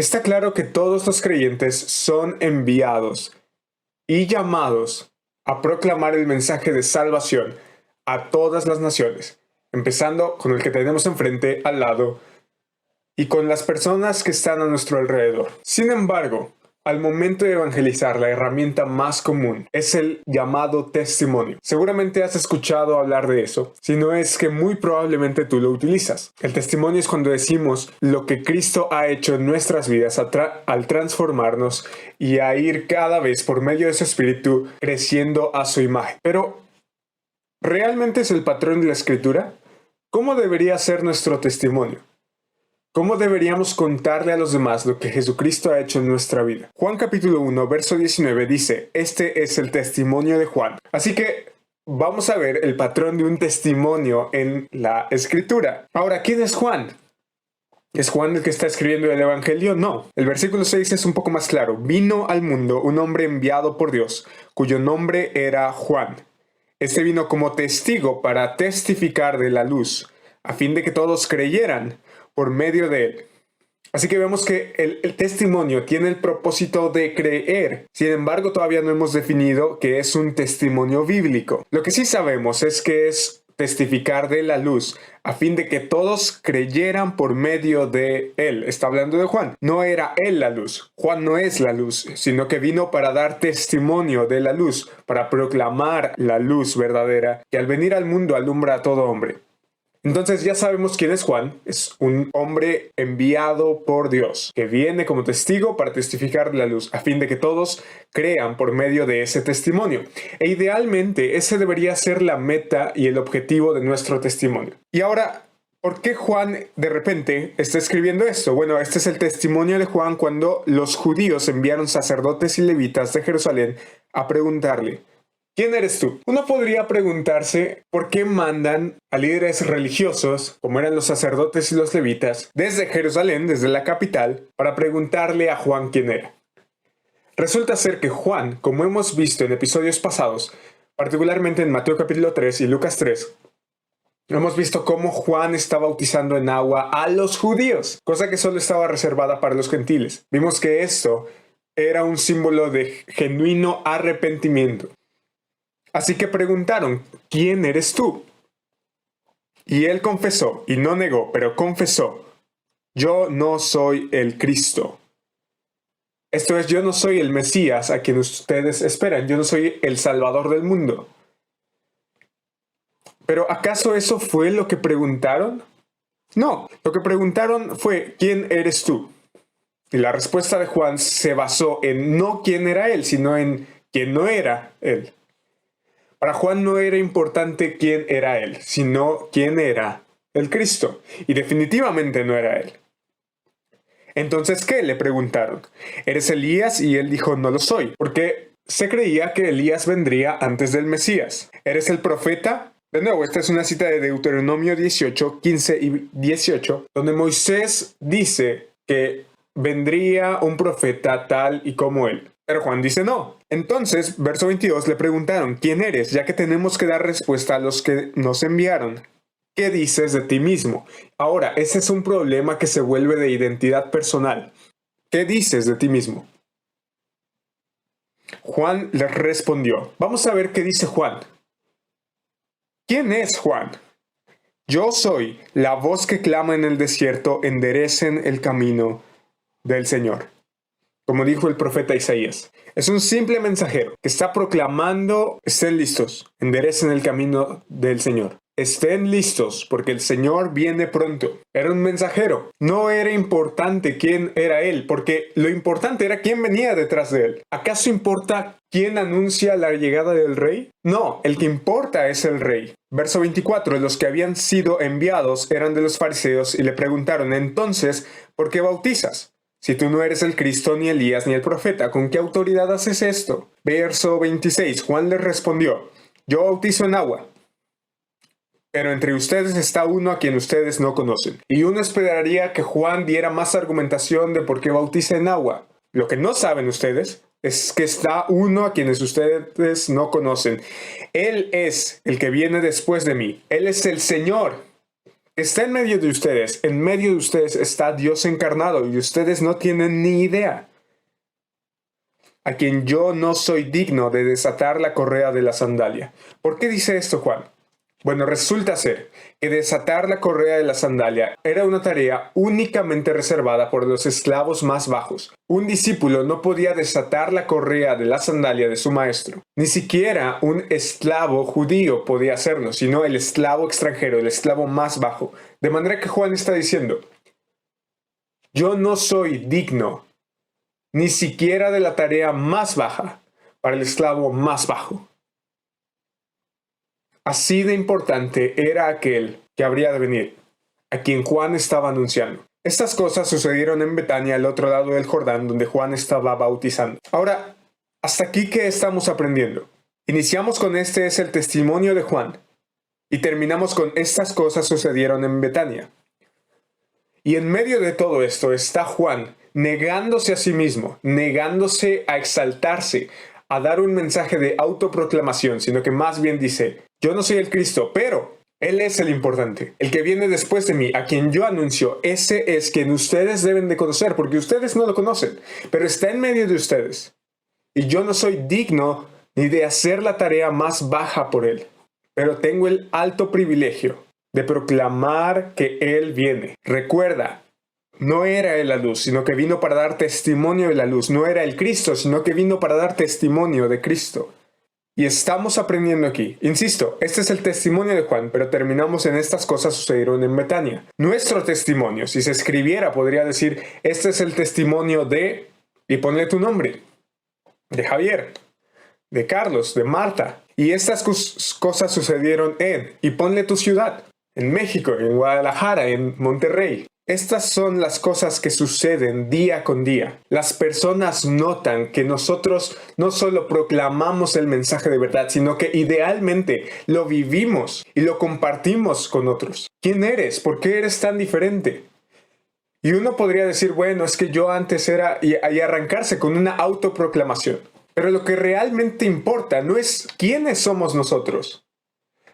Está claro que todos los creyentes son enviados y llamados a proclamar el mensaje de salvación a todas las naciones, empezando con el que tenemos enfrente, al lado, y con las personas que están a nuestro alrededor. Sin embargo, al momento de evangelizar, la herramienta más común es el llamado testimonio. Seguramente has escuchado hablar de eso, si no es que muy probablemente tú lo utilizas. El testimonio es cuando decimos lo que Cristo ha hecho en nuestras vidas al transformarnos y a ir cada vez por medio de su Espíritu creciendo a su imagen. Pero, ¿realmente es el patrón de la Escritura? ¿Cómo debería ser nuestro testimonio? ¿Cómo deberíamos contarle a los demás lo que Jesucristo ha hecho en nuestra vida? Juan capítulo 1, verso 19 dice, este es el testimonio de Juan. Así que vamos a ver el patrón de un testimonio en la Escritura. Ahora, ¿quién es Juan? ¿Es Juan el que está escribiendo el Evangelio? No. El versículo 6 es un poco más claro. Vino al mundo un hombre enviado por Dios, cuyo nombre era Juan. Este vino como testigo para testificar de la luz, a fin de que todos creyeran por medio de él. Así que vemos que el testimonio tiene el propósito de creer. Sin embargo, todavía no hemos definido qué es un testimonio bíblico. Lo que sí sabemos es que es testificar de la luz, a fin de que todos creyeran por medio de él. Está hablando de Juan. No era él la luz. Juan no es la luz, sino que vino para dar testimonio de la luz, para proclamar la luz verdadera, que al venir al mundo alumbra a todo hombre. Entonces ya sabemos quién es Juan. Es un hombre enviado por Dios, que viene como testigo para testificar de la luz, a fin de que todos crean por medio de ese testimonio. E idealmente ese debería ser la meta y el objetivo de nuestro testimonio. Y ahora, ¿por qué Juan de repente está escribiendo esto? Bueno, este es el testimonio de Juan cuando los judíos enviaron sacerdotes y levitas de Jerusalén a preguntarle, ¿quién eres tú? Uno podría preguntarse por qué mandan a líderes religiosos, como eran los sacerdotes y los levitas, desde Jerusalén, desde la capital, para preguntarle a Juan quién era. Resulta ser que Juan, como hemos visto en episodios pasados, particularmente en Mateo capítulo 3 y Lucas 3, hemos visto cómo Juan está bautizando en agua a los judíos, cosa que solo estaba reservada para los gentiles. Vimos que esto era un símbolo de genuino arrepentimiento. Así que preguntaron, ¿quién eres tú? Y él confesó, y no negó, pero confesó, yo no soy el Cristo. Esto es, yo no soy el Mesías a quien ustedes esperan, yo no soy el Salvador del mundo. ¿Pero acaso eso fue lo que preguntaron? No, lo que preguntaron fue, ¿quién eres tú? Y la respuesta de Juan se basó en no quién era él, sino en quién no era él. Para Juan no era importante quién era él, sino quién era el Cristo. Y definitivamente no era él. Entonces, ¿qué? Le preguntaron. ¿Eres Elías? Y él dijo, no lo soy, porque se creía que Elías vendría antes del Mesías. ¿Eres el profeta? De nuevo, esta es una cita de Deuteronomio 18, 15 y 18, donde Moisés dice que vendría un profeta tal y como él. Pero Juan dice no. Entonces, verso 22, le preguntaron, ¿quién eres? Ya que tenemos que dar respuesta a los que nos enviaron. ¿Qué dices de ti mismo? Ahora, ese es un problema que se vuelve de identidad personal. ¿Qué dices de ti mismo? Juan le respondió. Vamos a ver qué dice Juan. ¿Quién es Juan? Yo soy la voz que clama en el desierto, enderecen el camino del Señor. Como dijo el profeta Isaías. Es un simple mensajero que está proclamando, estén listos, enderecen el camino del Señor. Estén listos, porque el Señor viene pronto. Era un mensajero. No era importante quién era él, porque lo importante era quién venía detrás de él. ¿Acaso importa quién anuncia la llegada del rey? No, el que importa es el rey. Verso 24, los que habían sido enviados eran de los fariseos y le preguntaron, entonces, ¿por qué bautizas? Si tú no eres el Cristo, ni Elías, ni el profeta, ¿con qué autoridad haces esto? Verso 26, Juan le respondió, yo bautizo en agua, pero entre ustedes está uno a quien ustedes no conocen. Y uno esperaría que Juan diera más argumentación de por qué bautiza en agua. Lo que no saben ustedes es que está uno a quienes ustedes no conocen. Él es el que viene después de mí. Él es el Señor Está en medio de ustedes está Dios encarnado y ustedes no tienen ni idea. A quien yo no soy digno de desatar la correa de la sandalia. ¿Por qué dice esto Juan? Bueno, resulta ser que desatar la correa de la sandalia era una tarea únicamente reservada por los esclavos más bajos. Un discípulo no podía desatar la correa de la sandalia de su maestro. Ni siquiera un esclavo judío podía hacerlo, sino el esclavo extranjero, el esclavo más bajo. De manera que Juan está diciendo, yo no soy digno ni siquiera de la tarea más baja para el esclavo más bajo. Así de importante era aquel que habría de venir, a quien Juan estaba anunciando. Estas cosas sucedieron en Betania, al otro lado del Jordán, donde Juan estaba bautizando. Ahora, hasta aquí, ¿qué estamos aprendiendo? Iniciamos con este es el testimonio de Juan, y terminamos con estas cosas sucedieron en Betania. Y en medio de todo esto está Juan, negándose a sí mismo, negándose a exaltarse, a dar un mensaje de autoproclamación, sino que más bien dice, yo no soy el Cristo, pero Él es el importante, el que viene después de mí, a quien yo anuncio, ese es quien ustedes deben de conocer, porque ustedes no lo conocen, pero está en medio de ustedes. Y yo no soy digno ni de hacer la tarea más baja por Él, pero tengo el alto privilegio de proclamar que Él viene. Recuerda, no era Él la luz, sino que vino para dar testimonio de la luz. No era el Cristo, sino que vino para dar testimonio de Cristo. Y estamos aprendiendo aquí. Insisto, este es el testimonio de Juan, pero terminamos en estas cosas sucedieron en Betania. Nuestro testimonio, si se escribiera, podría decir, este es el testimonio de, y ponle tu nombre, de Javier, de Carlos, de Marta. Y estas cosas sucedieron en, y ponle tu ciudad, en México, en Guadalajara, en Monterrey. Estas son las cosas que suceden día con día. Las personas notan que nosotros no solo proclamamos el mensaje de verdad, sino que idealmente lo vivimos y lo compartimos con otros. ¿Quién eres? ¿Por qué eres tan diferente? Y uno podría decir, bueno, es que yo antes era, y arrancarse con una autoproclamación. Pero lo que realmente importa no es quiénes somos nosotros.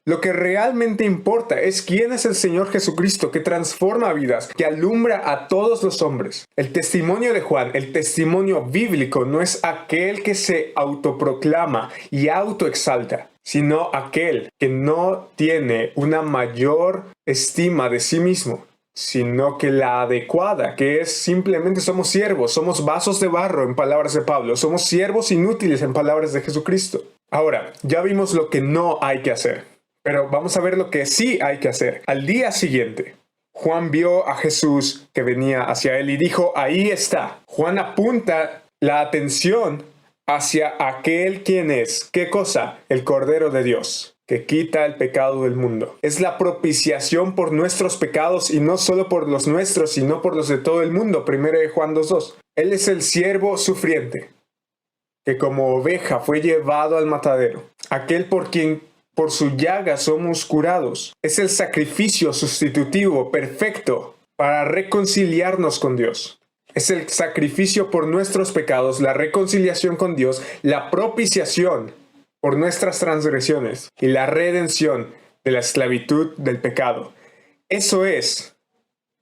Lo que realmente importa es quién es el Señor Jesucristo que transforma vidas, que alumbra a todos los hombres. El testimonio de Juan, el testimonio bíblico, no es aquel que se autoproclama y autoexalta, sino aquel que no tiene una mayor estima de sí mismo, sino que la adecuada, que es simplemente somos siervos, somos vasos de barro en palabras de Pablo, somos siervos inútiles en palabras de Jesucristo. Ahora, ya vimos lo que no hay que hacer. Pero vamos a ver lo que sí hay que hacer. Al día siguiente, Juan vio a Jesús que venía hacia él y dijo, ahí está. Juan apunta la atención hacia aquel quien es. ¿Qué cosa? El Cordero de Dios, que quita el pecado del mundo. Es la propiciación por nuestros pecados y no solo por los nuestros, sino por los de todo el mundo. 1 Juan 2:2. Él es el siervo sufriente, que como oveja fue llevado al matadero. Aquel por quien por su llaga somos curados. Es el sacrificio sustitutivo perfecto para reconciliarnos con Dios. Es el sacrificio por nuestros pecados, la reconciliación con Dios, la propiciación por nuestras transgresiones y la redención de la esclavitud del pecado. Eso es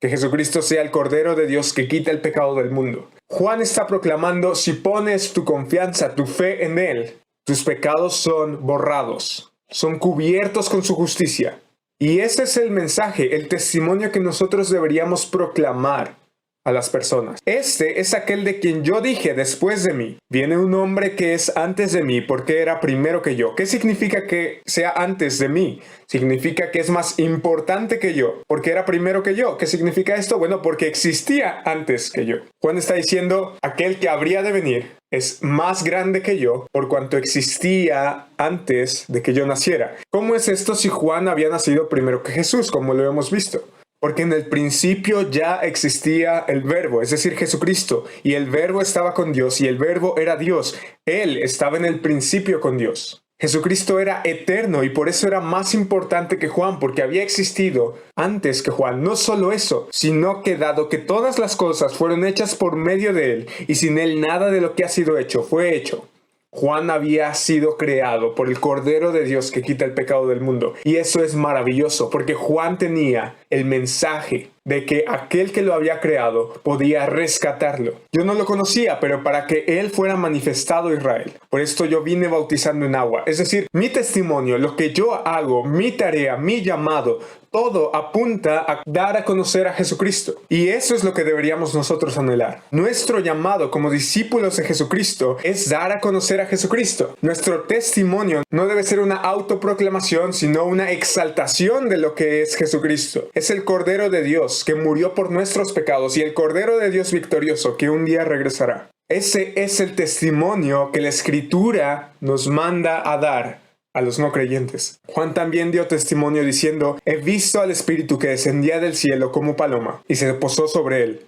que Jesucristo sea el Cordero de Dios que quita el pecado del mundo. Juan está proclamando, si pones tu confianza, tu fe en Él, tus pecados son borrados. Son cubiertos con su justicia. Y ese es el mensaje, el testimonio que nosotros deberíamos proclamar a las personas. Este es aquel de quien yo dije, después de mí viene un hombre que es antes de mí porque era primero que yo. ¿Qué significa que sea antes de mí? Significa que es más importante que yo porque era primero que yo. ¿Qué significa esto? Bueno, porque existía antes que yo. Juan está diciendo, aquel que habría de venir es más grande que yo por cuanto existía antes de que yo naciera. ¿Cómo es esto si Juan había nacido primero que Jesús, como lo hemos visto? Porque en el principio ya existía el Verbo, es decir, Jesucristo, y el Verbo estaba con Dios y el Verbo era Dios. Él estaba en el principio con Dios. Jesucristo era eterno y por eso era más importante que Juan, porque había existido antes que Juan. No solo eso, sino que dado que todas las cosas fueron hechas por medio de Él, y sin Él nada de lo que ha sido hecho fue hecho. Juan había sido creado por el Cordero de Dios que quita el pecado del mundo. Y eso es maravilloso porque Juan tenía el mensaje de que aquel que lo había creado podía rescatarlo. Yo no lo conocía, pero para que él fuera manifestado a Israel. Por esto yo vine bautizando en agua. Es decir, mi testimonio, lo que yo hago, mi tarea, mi llamado, todo apunta a dar a conocer a Jesucristo. Y eso es lo que deberíamos nosotros anhelar. Nuestro llamado como discípulos de Jesucristo es dar a conocer a Jesucristo. Nuestro testimonio no debe ser una autoproclamación, sino una exaltación de lo que es Jesucristo. Es el Cordero de Dios que murió por nuestros pecados y el Cordero de Dios victorioso que un día regresará. Ese es el testimonio que la Escritura nos manda a dar a los no creyentes. Juan también dio testimonio diciendo: he visto al Espíritu que descendía del cielo como paloma y se posó sobre él.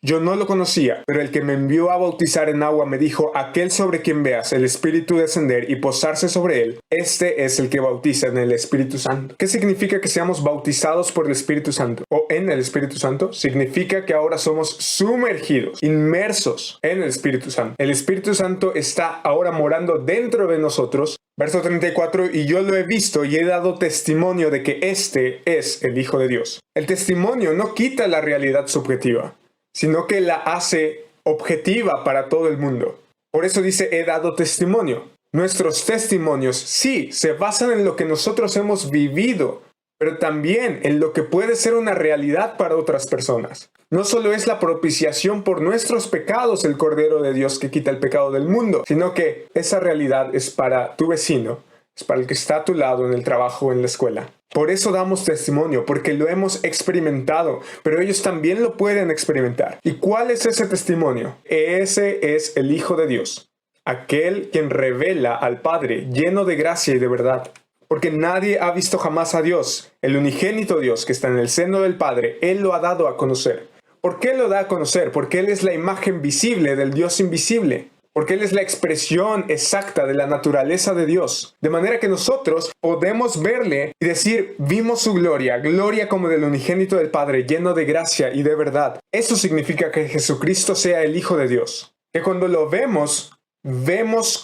Yo no lo conocía, pero el que me envió a bautizar en agua me dijo: aquel sobre quien veas el Espíritu descender y posarse sobre él, este es el que bautiza en el Espíritu Santo. ¿Qué significa que seamos bautizados por el Espíritu Santo o en el Espíritu Santo? Significa que ahora somos sumergidos, inmersos en el Espíritu Santo. El Espíritu Santo está ahora morando dentro de nosotros. Verso 34, y yo lo he visto y he dado testimonio de que este es el Hijo de Dios. El testimonio no quita la realidad subjetiva, sino que la hace objetiva para todo el mundo. Por eso dice: he dado testimonio. Nuestros testimonios sí se basan en lo que nosotros hemos vivido, pero también en lo que puede ser una realidad para otras personas. No solo es la propiciación por nuestros pecados el Cordero de Dios que quita el pecado del mundo, sino que esa realidad es para tu vecino, es para el que está a tu lado en el trabajo o en la escuela. Por eso damos testimonio, porque lo hemos experimentado, pero ellos también lo pueden experimentar. ¿Y cuál es ese testimonio? Ese es el Hijo de Dios, aquel quien revela al Padre, lleno de gracia y de verdad. Porque nadie ha visto jamás a Dios, el unigénito Dios que está en el seno del Padre. Él lo ha dado a conocer. ¿Por qué lo da a conocer? Porque Él es la imagen visible del Dios invisible. Porque Él es la expresión exacta de la naturaleza de Dios. De manera que nosotros podemos verle y decir: vimos su gloria, gloria como del unigénito del Padre, lleno de gracia y de verdad. Eso significa que Jesucristo sea el Hijo de Dios. Que cuando lo vemos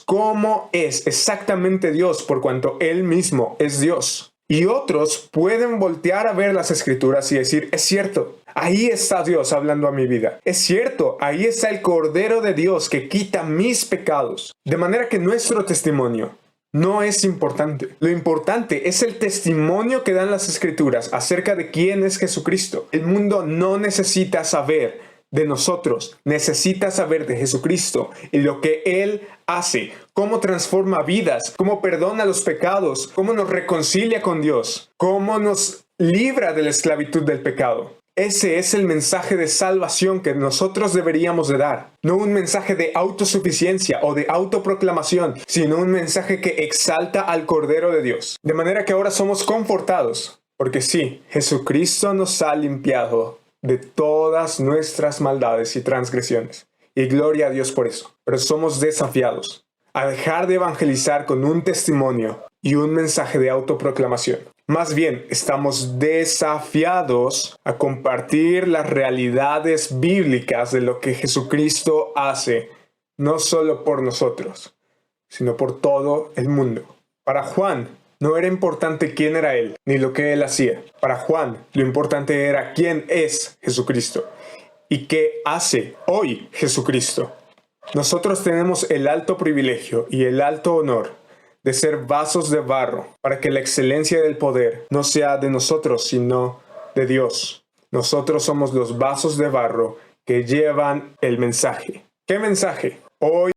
cómo es exactamente Dios, por cuanto Él mismo es Dios. Y otros pueden voltear a ver las Escrituras y decir: es cierto, ahí está Dios hablando a mi vida. Es cierto, ahí está el Cordero de Dios que quita mis pecados. De manera que nuestro testimonio no es importante. Lo importante es el testimonio que dan las Escrituras acerca de quién es Jesucristo. El mundo no necesita saber de nosotros, necesita saber de Jesucristo y lo que Él hace, cómo transforma vidas, cómo perdona los pecados, cómo nos reconcilia con Dios, cómo nos libra de la esclavitud del pecado. Ese es el mensaje de salvación que nosotros deberíamos de dar. No un mensaje de autosuficiencia o de autoproclamación, sino un mensaje que exalta al Cordero de Dios. De manera que ahora somos confortados, porque sí, Jesucristo nos ha limpiado de todas nuestras maldades y transgresiones. Y gloria a Dios por eso. Pero somos desafiados a dejar de evangelizar con un testimonio y un mensaje de autoproclamación. Más bien, estamos desafiados a compartir las realidades bíblicas de lo que Jesucristo hace, no solo por nosotros, sino por todo el mundo. Para Juan, no era importante quién era Él, ni lo que Él hacía. Para Juan, lo importante era quién es Jesucristo y qué hace hoy Jesucristo. Nosotros tenemos el alto privilegio y el alto honor de ser vasos de barro para que la excelencia del poder no sea de nosotros, sino de Dios. Nosotros somos los vasos de barro que llevan el mensaje. ¿Qué mensaje? Hoy